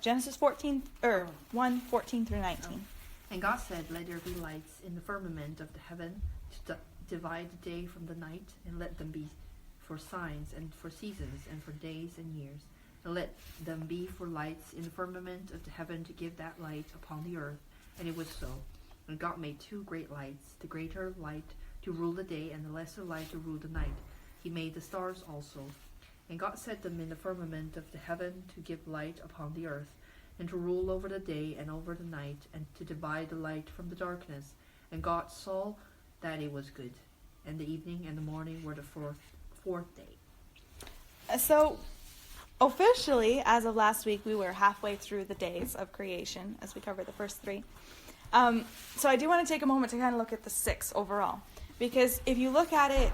Genesis 1:14 through 19. And God said, "Let there be lights in the firmament of the heaven to divide the day from the night, and let them be for signs and for seasons and for days and years. And let them be for lights in the firmament of the heaven to give that light upon the earth." And it was so. And God made 2 great lights, the greater light to rule the day, and the lesser light to rule the night. He made the stars also. And God set them in the firmament of the heaven to give light upon the earth, and to rule over the day and over the night, and to divide the light from the darkness. And God saw that it was good. And the evening and the morning were the fourth day. So, officially, as of last week, we were halfway through the days of creation, as we covered the first 3. So I do want to take a moment to kind of look at the 6 overall. Because if you look at it,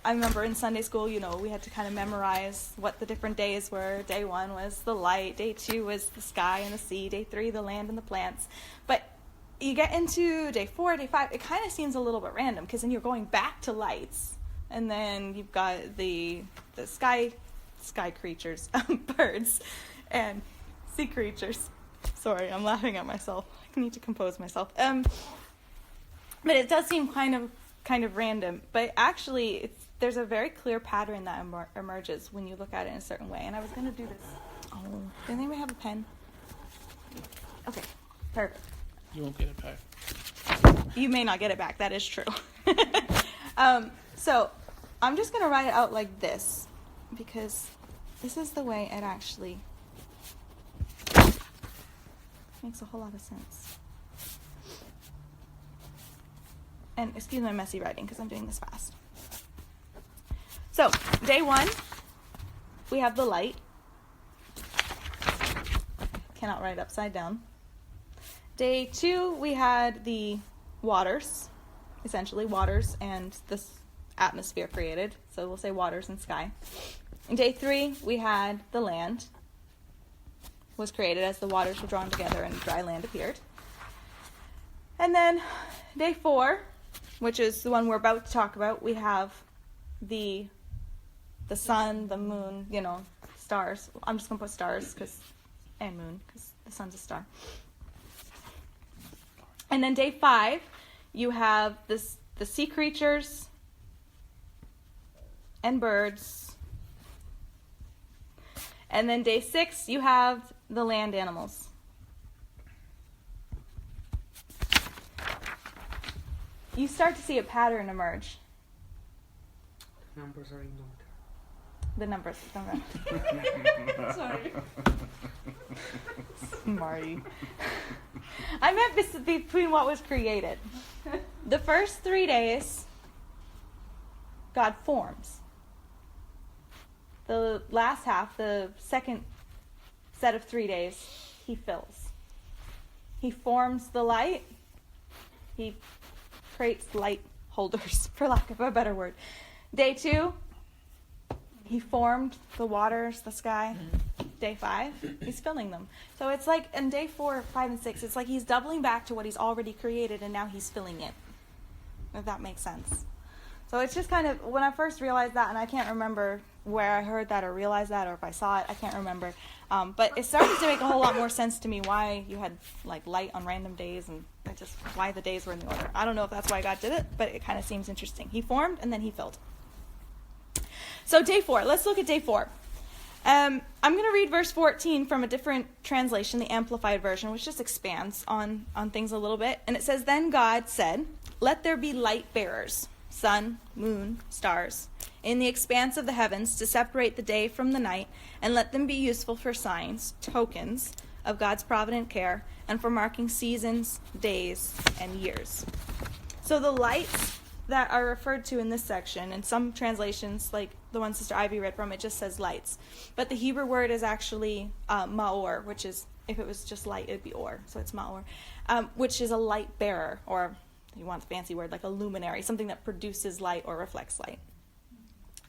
I remember in Sunday school, we had to kind of memorize what the different days were. Day 1 was the light. Day 2 was the sky and the sea. Day 3, the land and the plants. But you get into day 4, day 5, it kind of seems a little bit random, because then you're going back to lights. And then you've got the sky creatures, birds, and sea creatures. Sorry, I'm laughing at myself. I need to compose myself. But it does seem kind of random. But actually, there's a very clear pattern that emerges when you look at it in a certain way. And I was going to do this. Oh, does anybody have a pen? Okay, perfect. You won't get it back. You may not get it back. That is true. So I'm just going to write it out like this, because this is the way it actually makes a whole lot of sense. And excuse my messy writing, because I'm doing this fast. So, day 1, we have the light. Cannot write upside down. Day 2, we had the waters, essentially waters and this atmosphere created. So we'll say waters and sky. In day 3, we had the land was created as the waters were drawn together and dry land appeared. And then day 4, which is the one we're about to talk about, we have the sun, the moon, stars. I'm just going to put stars and moon, because the sun's a star. And then day 5, you have the sea creatures and birds. And then day 6, you have the land animals. You start to see a pattern emerge. Numbers are ignored. The numbers. Sorry. Marty. I meant between what was created. The first 3 days, God forms. The last half, the second set of 3 days, he fills. He forms the light. He creates light holders, for lack of a better word. Day 2, he formed the waters, the sky. Day 5, he's filling them. So it's like in day 4, 5, and 6, it's like he's doubling back to what he's already created, and now he's filling it. If that makes sense. So it's just kind of, when I first realized that, and I can't remember where I heard that or realized that, or if I saw it, I can't remember. But it started to make a whole lot more sense to me why you had like light on random days, and just why the days were in the order. I don't know if that's why God did it, but it kind of seems interesting. He formed, and then he filled. So day 4, let's look at day 4. I'm going to read verse 14 from a different translation, the Amplified Version, which just expands on things a little bit. And it says, "Then God said, 'Let there be light bearers, sun, moon, stars, in the expanse of the heavens to separate the day from the night, and let them be useful for signs, tokens of God's provident care, and for marking seasons, days, and years.'" So the lights that are referred to in this section, in some translations, like the one Sister Ivy read from, it just says lights. But the Hebrew word is actually ma'or, which is, if it was just light, it would be or. So it's ma'or, which is a light bearer, or you want a fancy word, like a luminary, something that produces light or reflects light.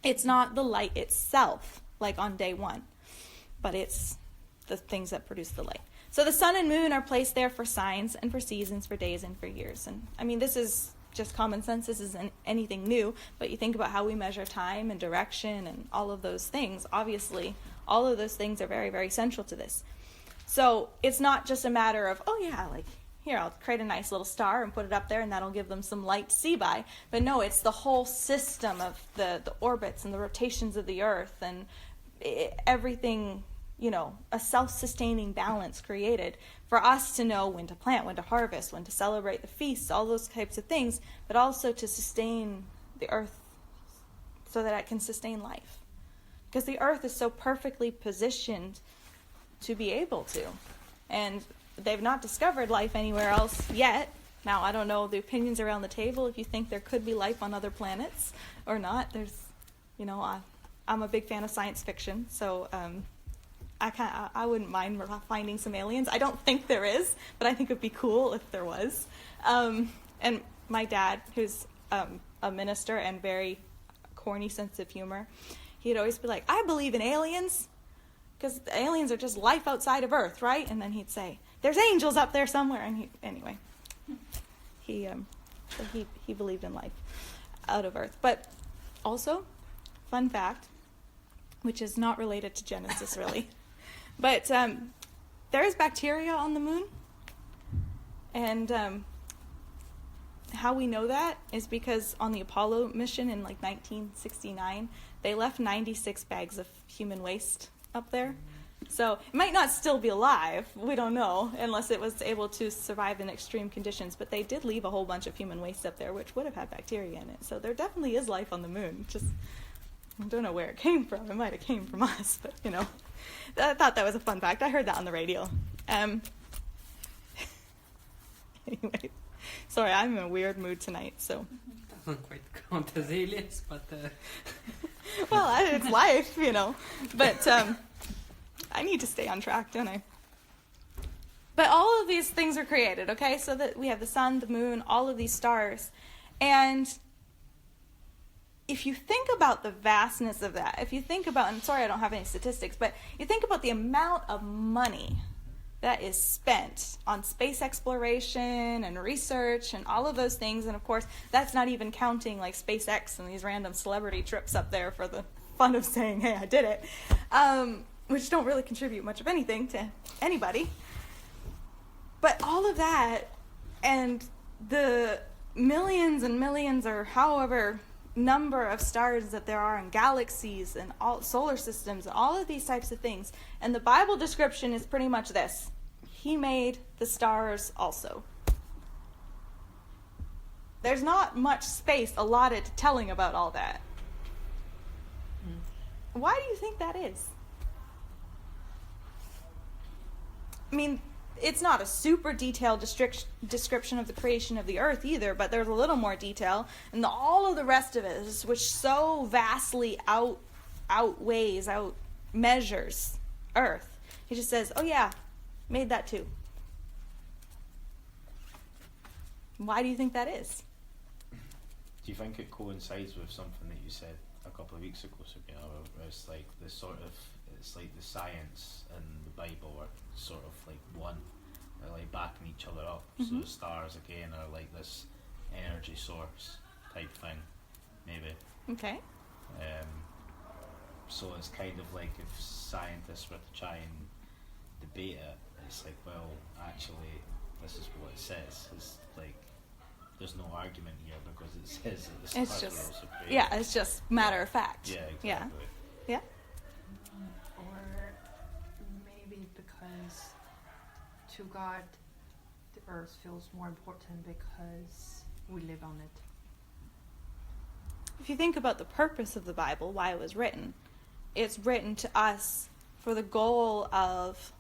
It's not the light itself, like on day 1, but it's the things that produce the light. So the sun and moon are placed there for signs and for seasons, for days and for years. And I mean, this is just common sense. This isn't anything new, but you think about how we measure time and direction and all of those things. Obviously, all of those things are very, very central to this. So it's not just a matter of, oh yeah, like, here, I'll create a nice little star and put it up there and that'll give them some light to see by. But no, it's the whole system of the orbits and the rotations of the Earth and everything, you know, a self-sustaining balance created for us to know when to plant, when to harvest, when to celebrate the feasts, all those types of things, but also to sustain the Earth so that it can sustain life. Because the Earth is so perfectly positioned to be able to. And they've not discovered life anywhere else yet. Now, I don't know the opinions around the table, if you think there could be life on other planets or not. There's, you know, I'm a big fan of science fiction, so I wouldn't mind finding some aliens. I don't think there is, but I think it would be cool if there was. And my dad, who's a minister and very corny sense of humor, he'd always be like, I believe in aliens, because aliens are just life outside of Earth, right? And then he'd say, there's angels up there somewhere. And he believed in life out of Earth. But also, fun fact, which is not related to Genesis really, but there is bacteria on the moon. And how we know that is because on the Apollo mission in like 1969, they left 96 bags of human waste up there. So it might not still be alive, we don't know, unless it was able to survive in extreme conditions. But they did leave a whole bunch of human waste up there, which would have had bacteria in it. So there definitely is life on the moon. Just, I don't know where it came from. It might have came from us, but, you know. I thought that was a fun fact. I heard that on the radio. Anyway, sorry, I'm in a weird mood tonight, so. Doesn't quite count as aliens, but... Well, it's life, you know. But I need to stay on track, don't I? But all of these things are created, okay? So that we have the sun, the moon, all of these stars. And if you think about the vastness of that, if you think about, and sorry I don't have any statistics, but you think about the amount of money that is spent on space exploration and research and all of those things. And of course, that's not even counting like SpaceX and these random celebrity trips up there for the fun of saying, hey, I did it, which don't really contribute much of anything to anybody. But all of that and the millions and millions or however number of stars that there are in galaxies and all solar systems and all of these types of things, and the Bible description is pretty much this: he made the stars also. There's not much space allotted to telling about all that. Why do you think that is? I mean, it's not a super detailed description of the creation of the earth either, but there's a little more detail. And all of the rest of it is, which so vastly measures earth. He just says, oh yeah, made that too. Why do you think that is? Do you think it coincides with something that you said a couple of weeks ago, Sabrina, where it's like the sort of, it's like the science and the Bible are sort of like one. They're like backing each other up. Mm-hmm. So the stars again are like this energy source type thing, maybe. Okay. So it's kind of like if scientists were to try and debate it, it's like, well, actually, this is what it says. It's like, there's no argument here because it says that the stars It's were just, also created. yeah, it's just matter of fact. Yeah, exactly. Yeah. Or maybe because to God, the earth feels more important because we live on it. If you think about the purpose of the Bible, why it was written, it's written to us for the goal of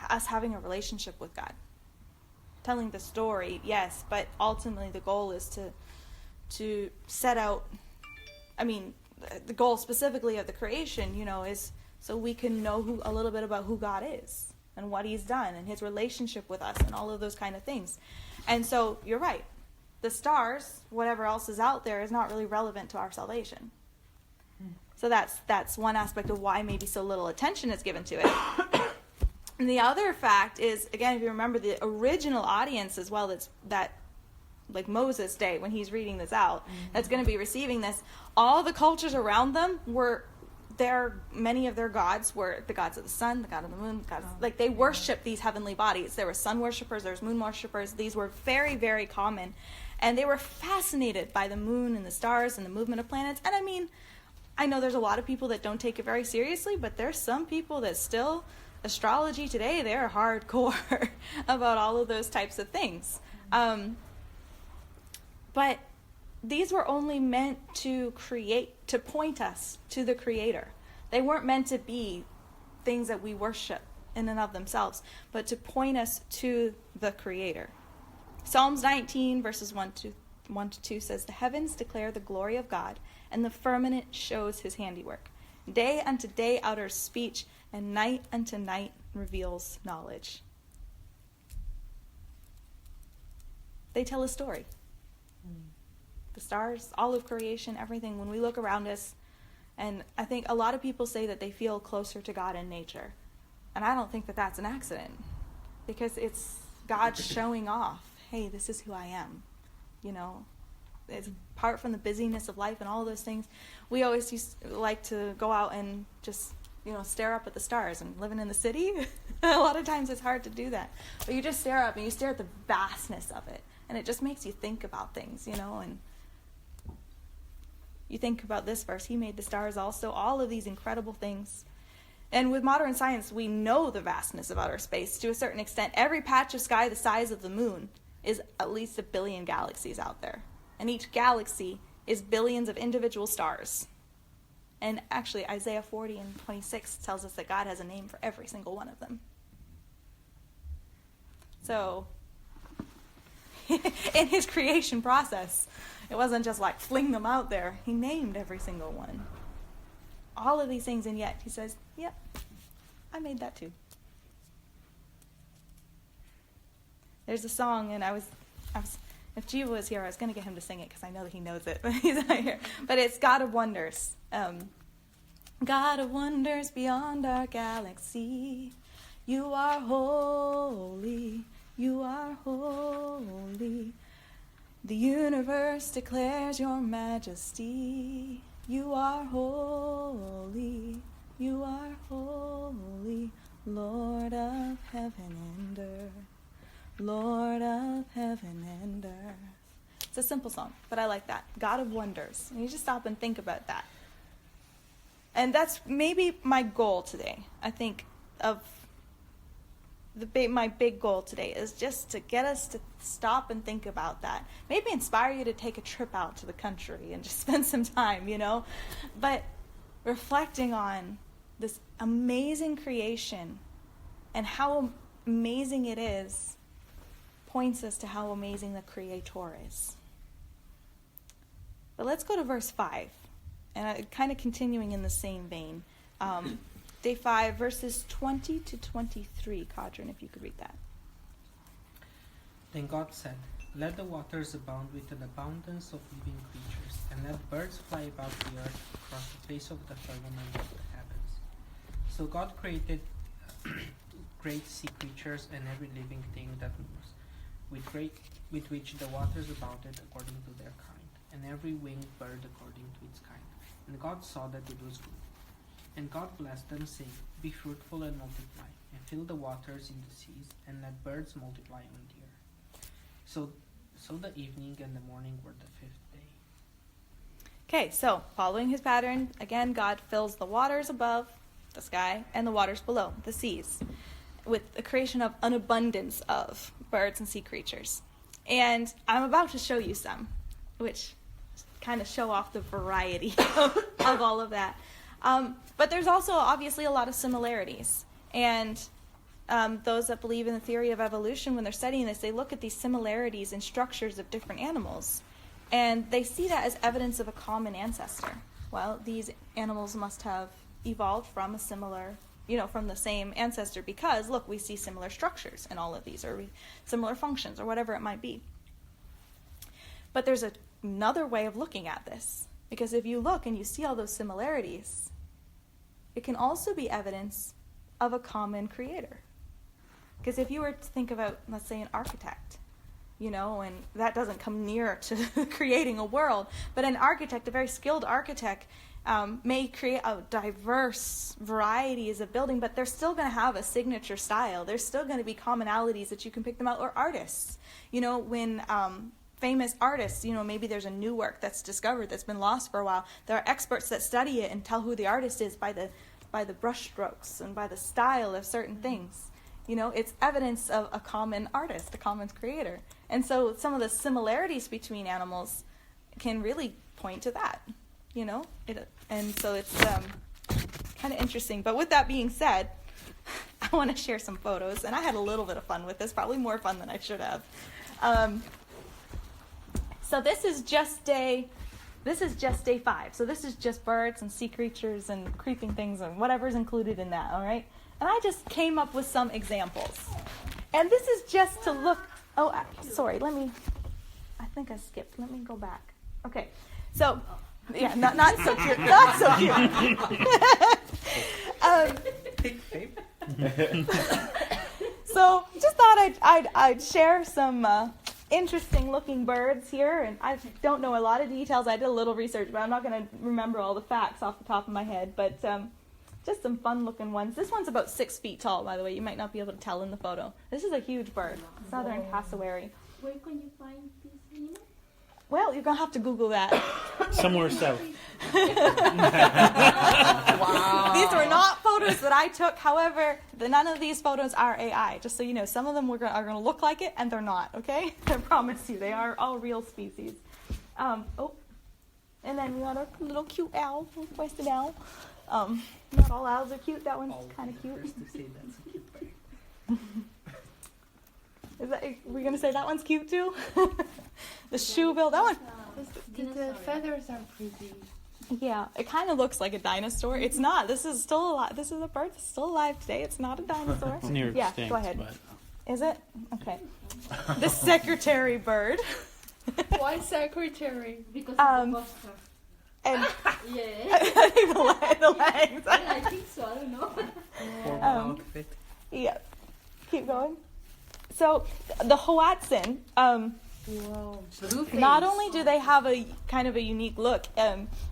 us having a relationship with God. Telling the story, yes, but ultimately the goal is to set out, I mean, the goal specifically of the creation, you know, is so we can know a little bit about who God is and what he's done and his relationship with us and all of those kind of things. And so you're right. The stars, whatever else is out there, is not really relevant to our salvation. So that's one aspect of why maybe so little attention is given to it. And the other fact is, again, if you remember the original audience as well, that like Moses' day when he's reading this out, that's going to be receiving this. All the cultures around them many of their gods were the gods of the sun, the god of the moon, like they worship these heavenly bodies. There were sun worshippers, there was moon worshippers. These were very, very common. And they were fascinated by the moon and the stars and the movement of planets. And I mean, I know there's a lot of people that don't take it very seriously, but there's some people that still, astrology today, they're hardcore about all of those types of things. But these were only meant to point us to the Creator. They weren't meant to be things that we worship in and of themselves, but to point us to the Creator. Psalms 19, verses 1 to 2 says, "The heavens declare the glory of God, and the firmament shows his handiwork. Day unto day utters speech, and night unto night reveals knowledge." They tell a story. The stars, all of creation, everything, when we look around us, and I think a lot of people say that they feel closer to God in nature. And I don't think that that's an accident, because it's God showing off, hey, this is who I am. You know, it's apart from the busyness of life and all those things. We always like to go out and just, stare up at the stars, and living in the city, a lot of times it's hard to do that. But you just stare up and you stare at the vastness of it, and it just makes you think about things, and you think about this verse, he made the stars also, all of these incredible things. And with modern science, we know the vastness of outer space to a certain extent. Every patch of sky the size of the moon is at least 1 billion galaxies out there. And each galaxy is billions of individual stars. And actually, Isaiah 40 and 26 tells us that God has a name for every single one of them. So, in his creation process, it wasn't just like fling them out there. He named every single one. All of these things, and yet he says, yep, I made that too. There's a song, and I was if Jiva was here, I was going to get him to sing it because I know that he knows it, but he's not here. But it's God of Wonders. God of wonders beyond our galaxy, you are holy, you are holy. The universe declares your majesty. You are holy, you are holy, Lord of heaven and earth, Lord of heaven and earth. It's a simple song, but I like that. God of wonders. And you just stop and think about that. And that's maybe my goal today. I think of my big goal today is just to get us to stop and think about that. Maybe inspire you to take a trip out to the country and just spend some time, But reflecting on this amazing creation and how amazing it is points us to how amazing the Creator is. But let's go to verse 5. And kind of continuing in the same vein. Day 5, verses 20 to 23. Kadrin, if you could read that. Then God said, "Let the waters abound with an abundance of living creatures, and let birds fly about the earth across the face of the firmament of the heavens." So God created great sea creatures and every living thing that moves, with which the waters abounded according to their kind, and every winged bird according to its kind. And God saw that it was good. And God blessed them, saying, "Be fruitful and multiply, and fill the waters in the seas, and let birds multiply on the earth." So the evening and the morning were the 5th day. Okay, so following his pattern, again, God fills the waters above the sky and the waters below, the seas, with the creation of an abundance of birds and sea creatures. And I'm about to show you some, which kind of show off the variety of all of that. But there's also obviously a lot of similarities. And those that believe in the theory of evolution, when they're studying this, they look at these similarities in structures of different animals. And they see that as evidence of a common ancestor. Well, these animals must have evolved from a similar, from the same ancestor because, look, we see similar structures in all of these, or similar functions, or whatever it might be. But there's another way of looking at this. Because if you look and you see all those similarities, it can also be evidence of a common creator. Because if you were to think about, let's say, an architect, you know, and that doesn't come near to creating a world. But an architect, a very skilled architect, may create a diverse varieties of building, but they're still going to have a signature style. There's still going to be commonalities that you can pick them out, or artists. You know, when famous artists, you know, maybe there's a new work that's discovered that's been lost for a while. There are experts that study it and tell who the artist is by the brush strokes and by the style of certain things. You know, it's evidence of a common artist, a common creator. And so some of the similarities between animals can really point to that, you know. And so it's kind of interesting. But with that being said, I want to share some photos. And I had a little bit of fun with this, probably more fun than I should have. So this is just day 5. So this is just birds and sea creatures and creeping things and whatever's included in that, all right? And I just came up with some examples. And this is just to look, sorry, I think I skipped. Let me go back. Okay, so, yeah, not so cute, not so cute. So just thought I'd share some interesting looking birds here, and I don't know a lot of details. I did a little research, but I'm not going to remember all the facts off the top of my head, but just some fun looking ones. This one's about 6 feet tall, by the way. You might not be able to tell in the photo. This is a huge bird, southern cassowary. Where can you find this animal? Well, you're going to have to Google that. Somewhere south. Wow. These were not photos that I took. However, none of these photos are AI. Just so you know, some of them are going to look like it, and they're not, okay? I promise you, they are all real species. And then we got a little cute owl, western owl. Not all owls are cute. That one's kind of cute. First to say that's a cute bird. We're going to say that one's cute too? The shoebill, that one. The feathers are pretty. Yeah, it kind of looks like a dinosaur. It's not. This is still alive. This is a bird that's still alive today. It's not a dinosaur. It's near Yeah, extinct, go ahead. but Is it? Okay. The secretary bird. Why secretary? Because Um, it's a buster. And Yeah. I think the legs. Well, I think so. I don't know. Formal outfit. Yeah. Keep going. So the Hoatzin, Whoa. Blue face. not only do they have a kind of a unique look,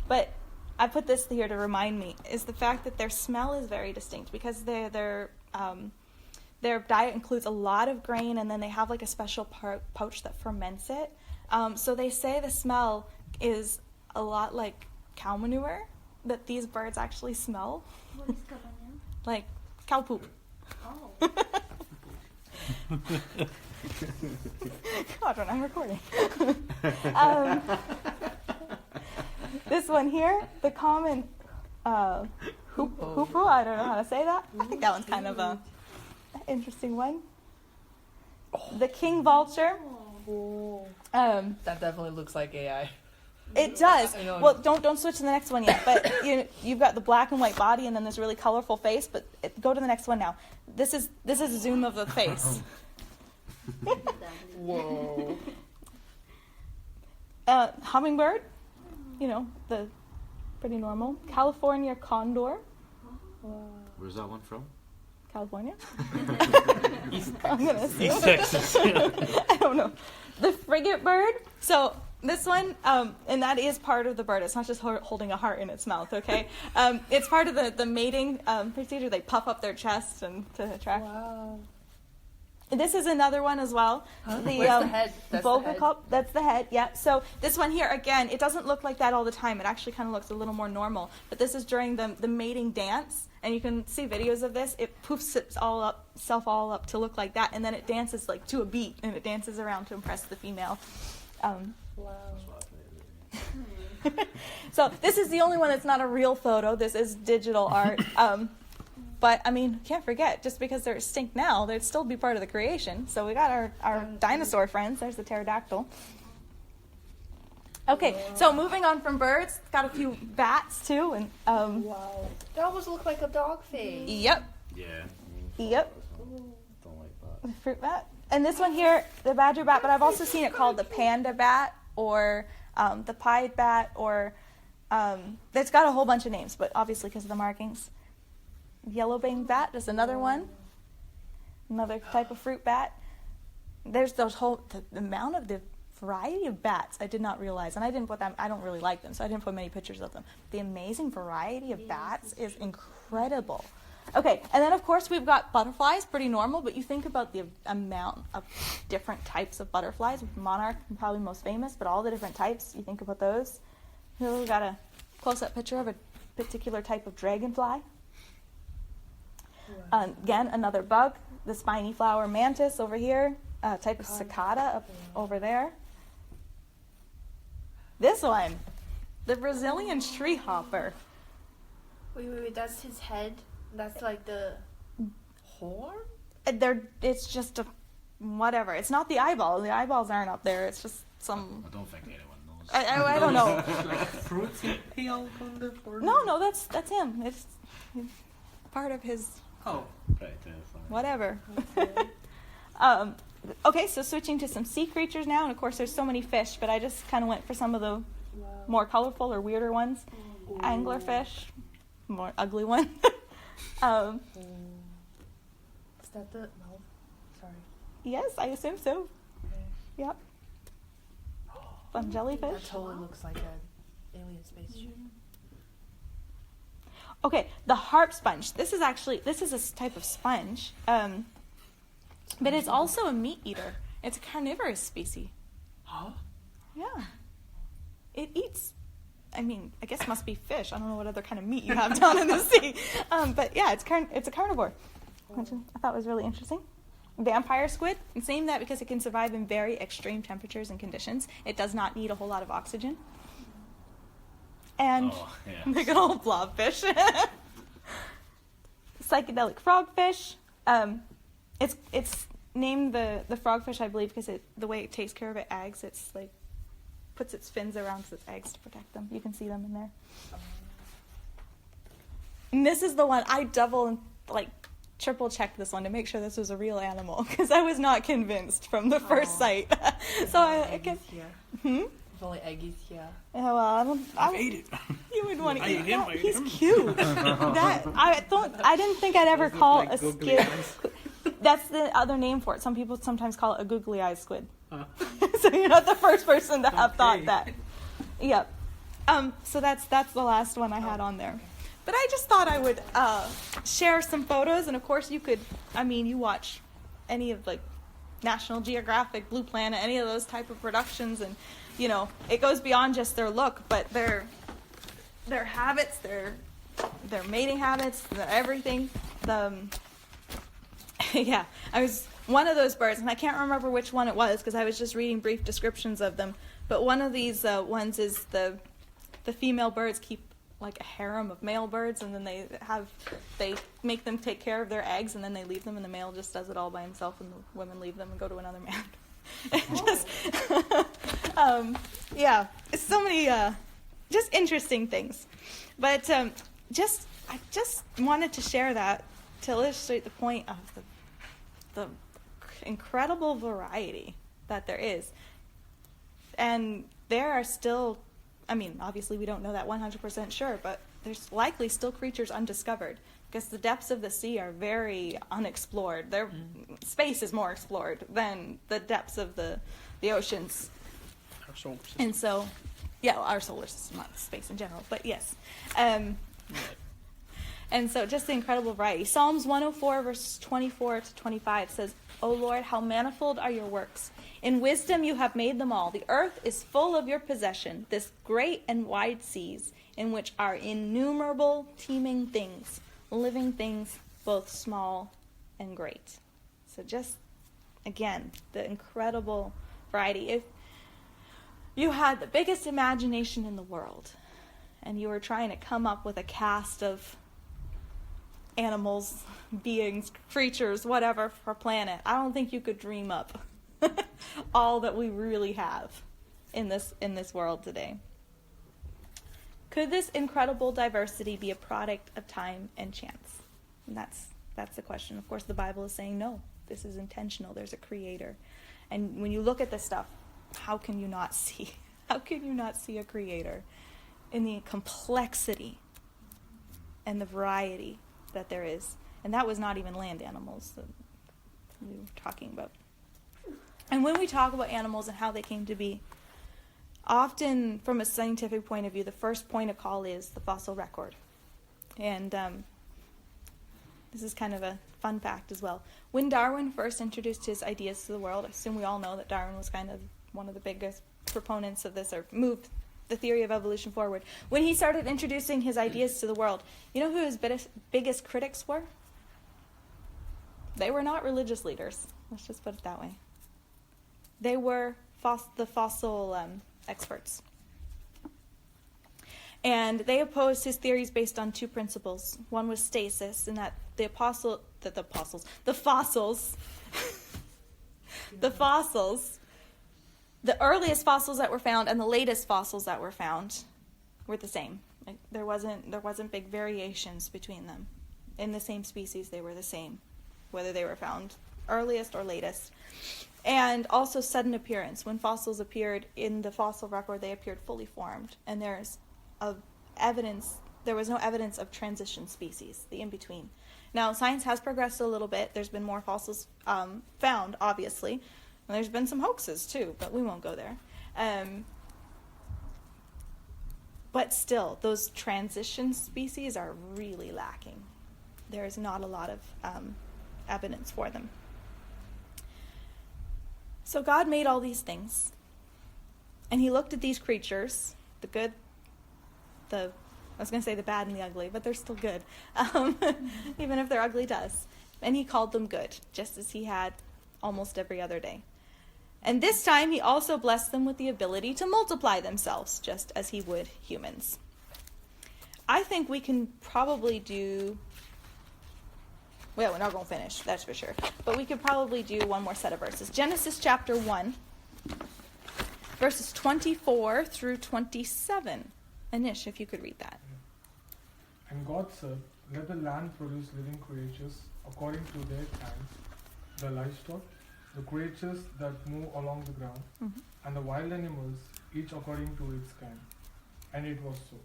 but I put this here to remind me, is the fact that their smell is very distinct because their diet includes a lot of grain, and then they have like a special pouch that ferments it. So they say the smell is a lot like cow manure, that these birds actually smell What is cabanel? like cow poop. Oh. God, when I'm recording. This one here, the common hoopoe, I don't know how to say that. I think that one's kind of a interesting one. The king vulture. Whoa. That That definitely looks like AI. It does. I know. Well, don't switch to the next one yet. But you've got the black and white body, and then this really colorful face. But go to the next one now. This is a zoom of the face. Whoa. Hummingbird, the pretty normal. California condor, Where's that one from? California. East I'm gonna assume. East Texas. I don't know. The frigate bird. So this one, and that is part of the bird. It's not just holding a heart in its mouth, okay? It's part of the mating procedure. They puff up their chest and to attract. Wow. This is another one as well. Huh? Where's the head? That's the head. That's the head, yeah. So this one here, again, it doesn't look like that all the time. It actually kind of looks a little more normal. But this is during the mating dance, and you can see videos of this. It poofs itself all up to look like that, and then it dances like to a beat, and it dances around to impress the female. Wow. So this is the only one that's not a real photo. This is digital art. But, I mean, can't forget, just because they're extinct now, they'd still be part of the creation. So we got our dinosaur friends. There's the pterodactyl. Okay, so moving on from birds, got a few bats, too. And Wow. That almost looked like a dog face. Yep, Yeah. yep, Don't like that. the fruit bat. And this one here, the badger bat, but I've also seen it called the panda bat or the pied bat, or it's got a whole bunch of names, but obviously because of the markings. Yellow-banged bat is another one, another type of fruit bat. there's the amount of the variety of bats I did not realize, and I didn't put them. I don't really like them, so I didn't put many pictures of them. The amazing variety of bats is incredible. Okay, and then of course we've got butterflies, pretty normal, but you think about the amount of different types of butterflies. Monarch, probably most famous, but all the different types, you think about those. Here we've got a close-up picture of a particular type of dragonfly. Again, another bug, the spiny flower mantis over here, a type of cicada up over there. This one, the Brazilian tree hopper. Wait, that's his head? That's like the horn? It's just a whatever. It's not the eyeball. The eyeballs aren't up there. It's just some. I don't think anyone knows. I don't know. Like fruity peel on the floor? No, that's him. It's part of his Oh, Pretty terrifying. whatever. Okay, so switching to some sea creatures now, and of course there's so many fish, but I just kind of went for some of the more colorful or weirder ones. Anglerfish, more ugly one. Is that the mouth? Sorry. Yes, I assume so. Okay. Yep. Fun jellyfish. That totally looks like an alien spaceship. Okay, the harp sponge. This is a type of sponge, but it's also a meat eater. It's a carnivorous species. Huh? Yeah, it eats. I mean, I guess it must be fish. I don't know what other kind of meat you have down in the sea, but yeah, it's a carnivore, which I thought was really interesting. Vampire squid. I'm saying that because it can survive in very extreme temperatures and conditions. It does not need a whole lot of oxygen. And the good old blobfish. Psychedelic frogfish. It's named the frogfish, I believe, because the way it takes care of its eggs, it's like puts its fins around its eggs to protect them. You can see them in there. And this is the one I triple checked this one to make sure this was a real animal because I was not convinced from the first sight. So I guess. Here. Hmm. If only Aggie's here. Yeah, well, I ate it. You would want to I eat ate him, that. I ate He's him. cute. I didn't think I'd ever call a squid. That's the other name for it. Some people sometimes call it a googly eyed squid. So you're not the first person to have thought that. Yep. So that's the last one I had on there. But I just thought I would share some photos, and of course you watch any of like National Geographic, Blue Planet, any of those type of productions, and it goes beyond just their look, but their habits, their mating habits, everything. Yeah, I was one of those birds, and I can't remember which one it was because I was just reading brief descriptions of them. But one of these ones is the female birds keep like a harem of male birds, and then they make them take care of their eggs, and then they leave them, and the male just does it all by himself, and the women leave them and go to another man. Yeah, it's so many just interesting things. But I just wanted to share that to illustrate the point of the incredible variety that there is. And there are still, obviously we don't know that 100% sure, but there's likely still creatures undiscovered because the depths of the sea are very unexplored. Space is more explored than the depths of the oceans. Our solar system. And so, our solar system, not space in general, but yes. And so just the incredible variety. Psalms 104, verses 24 to 25 says, O Lord, how manifold are your works. In wisdom you have made them all. The earth is full of your possession, this great and wide seas, in which are innumerable teeming things, living things, both small and great. So just, again, the incredible variety. If you had the biggest imagination in the world, and you were trying to come up with a cast of animals, beings, creatures, whatever, for a planet, I don't think you could dream up all that we really have in this world today. Could this incredible diversity be a product of time and chance? And that's the question. Of course, the Bible is saying no. This is intentional. There's a creator. And when you look at this stuff, how can you not see a creator in the complexity and the variety that there is? And that was not even land animals that we were talking about. And when we talk about animals and how they came to be, often from a scientific point of view, the first point of call is the fossil record. And this is kind of a fun fact as well. When Darwin first introduced his ideas to the world, I assume we all know that Darwin was kind of one of the biggest proponents of this, or moved the theory of evolution forward. When he started introducing his ideas to the world, you know who his biggest critics were? They were not religious leaders. Let's just put it that way. They were the fossil experts. And they opposed his theories based on two principles. One was stasis, in that the fossils, the earliest fossils that were found and the latest fossils that were found were the same. Like, there wasn't big variations between them. In the same species, they were the same, whether they were found earliest or latest. And also sudden appearance. When fossils appeared in the fossil record, they appeared fully formed, and there was no evidence of transition species, the in-between. Now, science has progressed a little bit. There's been more fossils found, obviously. And there's been some hoaxes, too, but we won't go there. But still, those transition species are really lacking. There's not a lot of evidence for them. So God made all these things. And he looked at these creatures, the good, I was going to say the bad and the ugly, but they're still good, even if they're ugly to us. And he called them good, just as he had almost every other day. And this time he also blessed them with the ability to multiply themselves, just as he would humans. I think we can probably do, well, we're not going to finish, that's for sure. But we could probably do one more set of verses. Genesis chapter 1, verses 24 through 27. Anish, if you could read that. And God said, let the land produce living creatures according to their kinds, the livestock, the creatures that move along the ground, and the wild animals, each according to its kind. And it was so.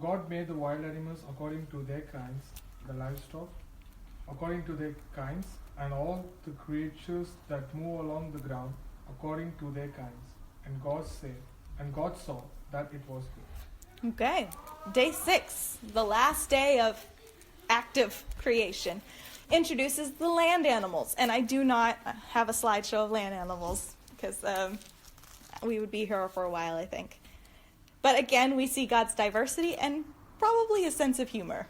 God made the wild animals according to their kinds, the livestock according to their kinds, and all the creatures that move along the ground according to their kinds. And God saw that it was good. Okay, day 6, the last day of active creation, introduces the land animals. And I do not have a slideshow of land animals because we would be here for a while, I think. But again, we see God's diversity and probably a sense of humor,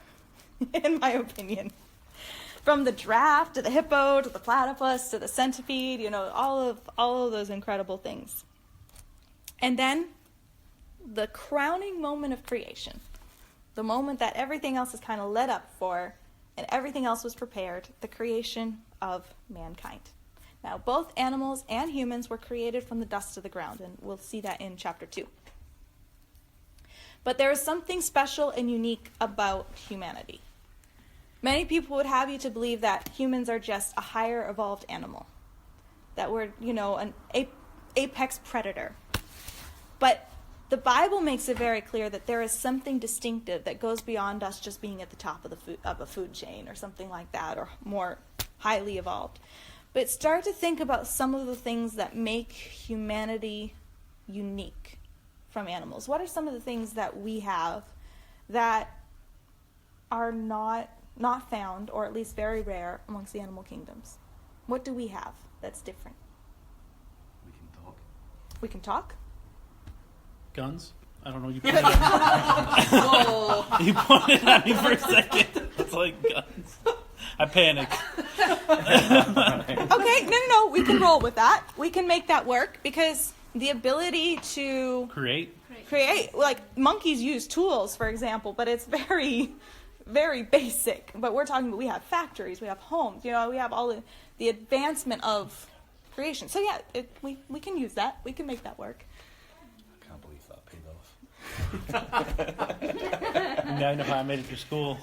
in my opinion. From the giraffe to the hippo to the platypus to the centipede, all of those incredible things. And then the crowning moment of creation, the moment that everything else is kind of led up for and everything else was prepared, the creation of mankind. Now, both animals and humans were created from the dust of the ground, and we'll see that in chapter 2. But there is something special and unique about humanity. Many people would have you to believe that humans are just a higher evolved animal, that we're, an apex predator. But the Bible makes it very clear that there is something distinctive that goes beyond us just being at the top of a food chain or something like that, or more highly evolved. But start to think about some of the things that make humanity unique from animals. What are some of the things that we have that are not found, or at least very rare, amongst the animal kingdoms? What do we have that's different? We can talk. We can talk? Guns? I don't know. You pointed, you pointed at me for a second. It's like guns. I panicked. Okay, no. We can roll with that. We can make that work, because the ability to Create? like monkeys use tools, for example, but it's very, very basic. But we're talking about, we have factories, we have homes, we have all the advancement of creation. So yeah, we can use that. We can make that work. I can't believe that paid off. Now I know how I made it through school.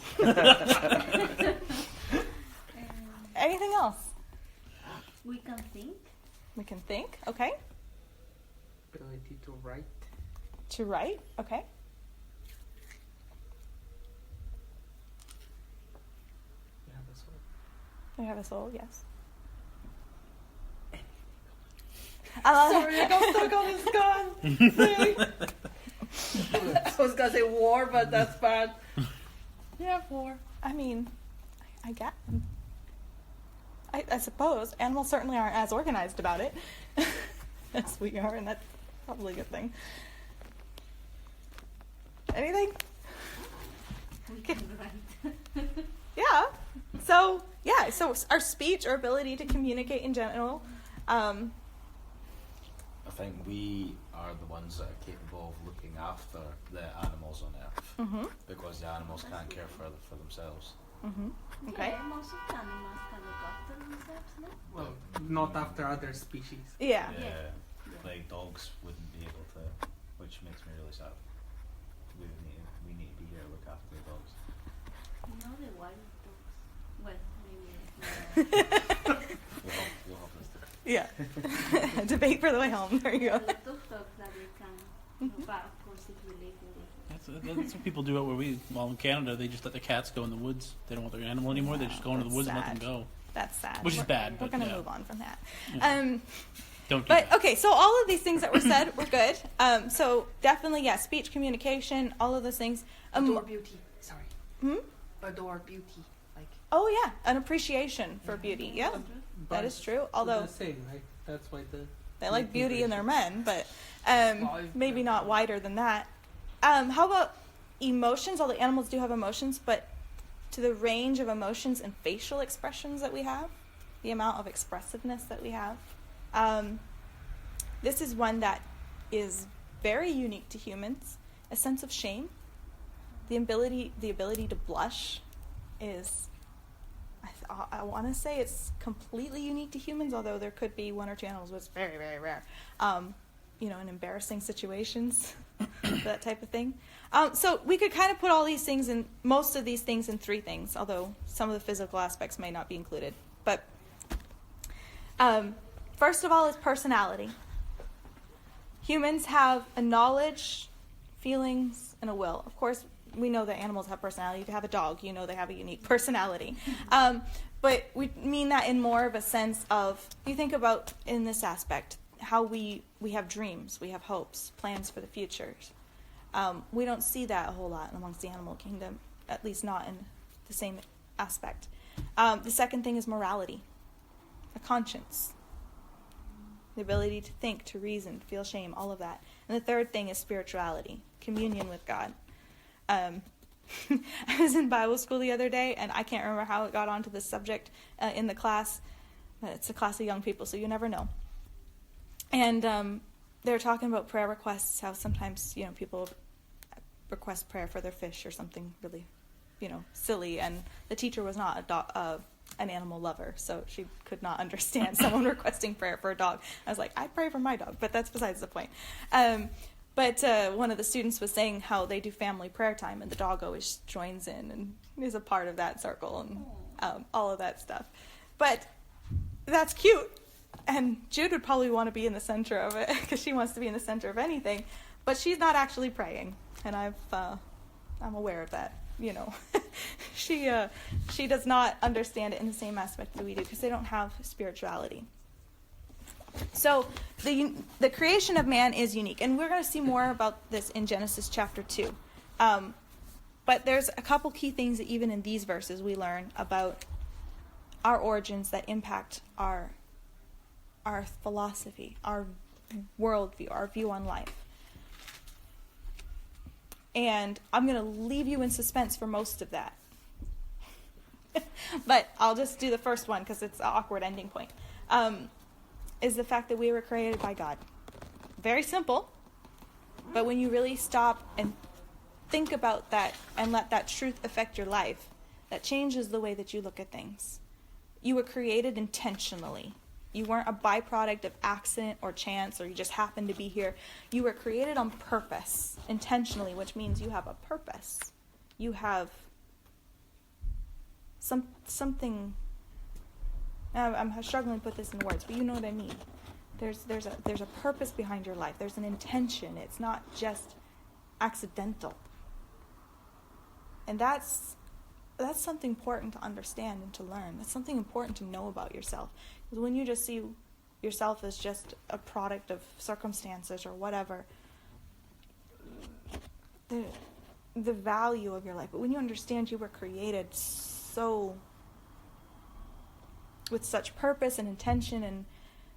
Anything else? We can think. We can think, okay. Ability to write. To write, okay. We have a soul. We have a soul, yes. Sorry, I got stuck on this gun. Sorry. I was gonna say war, but that's bad. Yeah, war. I mean, I get. I suppose animals certainly aren't as organized about it as we are, and that's probably a good thing. Anything? We can write. Yeah. So our speech, our ability to communicate in general. I think we are the ones that are capable of looking after the animals on Earth Mm-hmm. because the animals can't care for themselves. Mm-hmm. Okay. Yeah, most of the animals can look after themselves, no? Well, not after other species. Yeah. Yeah. Like dogs wouldn't be able to, which makes me really sad. We need to be here to look after the dogs. You know the wild dogs. Well, maybe. We'll have this to Yeah. Debate for the way home. There you A go. lot of dogs that we can. But of course, if we live with it. That's what people do out where in Canada, they just let the cats go in the woods. They don't want their animal anymore. They just go into the woods and let them Sad. go. That's sad. Which is bad, We're but gonna yeah. move on from that. Yeah. Don't do But that. okay, so all of these things that were said were good. So definitely, yeah, speech, communication, all of those things. Adore beauty. Sorry. Hmm? Adore beauty. Like. Oh yeah, an appreciation for beauty. Yeah, that is true. Although the same, right? That's why they like beauty in their men, but maybe not wider than that. How about emotions? All the animals do have emotions, but to the range of emotions and facial expressions that we have, the amount of expressiveness that we have. This is one that is very unique to humans. A sense of shame. The ability to blush is, I want to say it's completely unique to humans, although there could be one or two animals, but it's very, very rare. In embarrassing situations, that type of thing. So we could kind of put all these things in, most of these things in three things, although some of the physical aspects may not be included. But first of all is personality. Humans have a knowledge, feelings, and a will. Of course, we know that animals have personality. If you have a dog, you know they have a unique personality. But we mean that in more of a sense of, you think about in this aspect, how we have dreams, we have hopes, plans for the future. We don't see that a whole lot amongst the animal kingdom, at least not in the same aspect. The second thing is morality, a conscience, the ability to think, to reason, feel shame, all of that. And the third thing is spirituality, communion with God. I was in Bible school the other day, and I can't remember how it got onto this subject in the class. It's a class of young people, so you never know. And they were talking about prayer requests, how sometimes, people request prayer for their fish or something really, silly. And the teacher was not an animal lover, so she could not understand someone requesting prayer for a dog. I was like, I pray for my dog, but that's besides the point. But one of the students was saying how they do family prayer time, and the dog always joins in and is a part of that circle and all of that stuff. But that's cute. And Jude would probably want to be in the center of it because she wants to be in the center of anything. But she's not actually praying, and I'm aware of that. She does not understand it in the same aspect that we do because they don't have spirituality. So the creation of man is unique, and we're going to see more about this in Genesis chapter 2. But there's a couple key things that even in these verses we learn about our origins that impact our philosophy, our worldview, our view on life. And I'm going to leave you in suspense for most of that. But I'll just do the first one because it's an awkward ending point. Is the fact that we were created by God. Very simple, but when you really stop and think about that and let that truth affect your life, that changes the way that you look at things. You were created intentionally. You weren't a byproduct of accident or chance, or you just happened to be here. You were created on purpose, intentionally, which means you have a purpose. You have something. I'm struggling to put this in words, but you know what I mean. There's a purpose behind your life. There's an intention. It's not just accidental. And that's something important to understand and to learn. That's something important to know about yourself. Because when you just see yourself as just a product of circumstances or whatever, the value of your life. But when you understand you were created so with such purpose and intention, and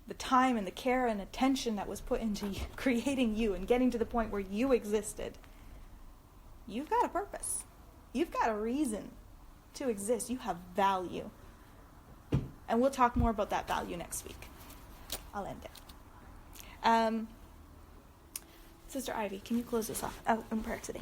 the time and the care and attention that was put into creating you and getting to the point where you existed, you've got a purpose. You've got a reason to exist. You have value. And we'll talk more about that value next week. I'll end there. Sister Ivy, can you close us off out in prayer today?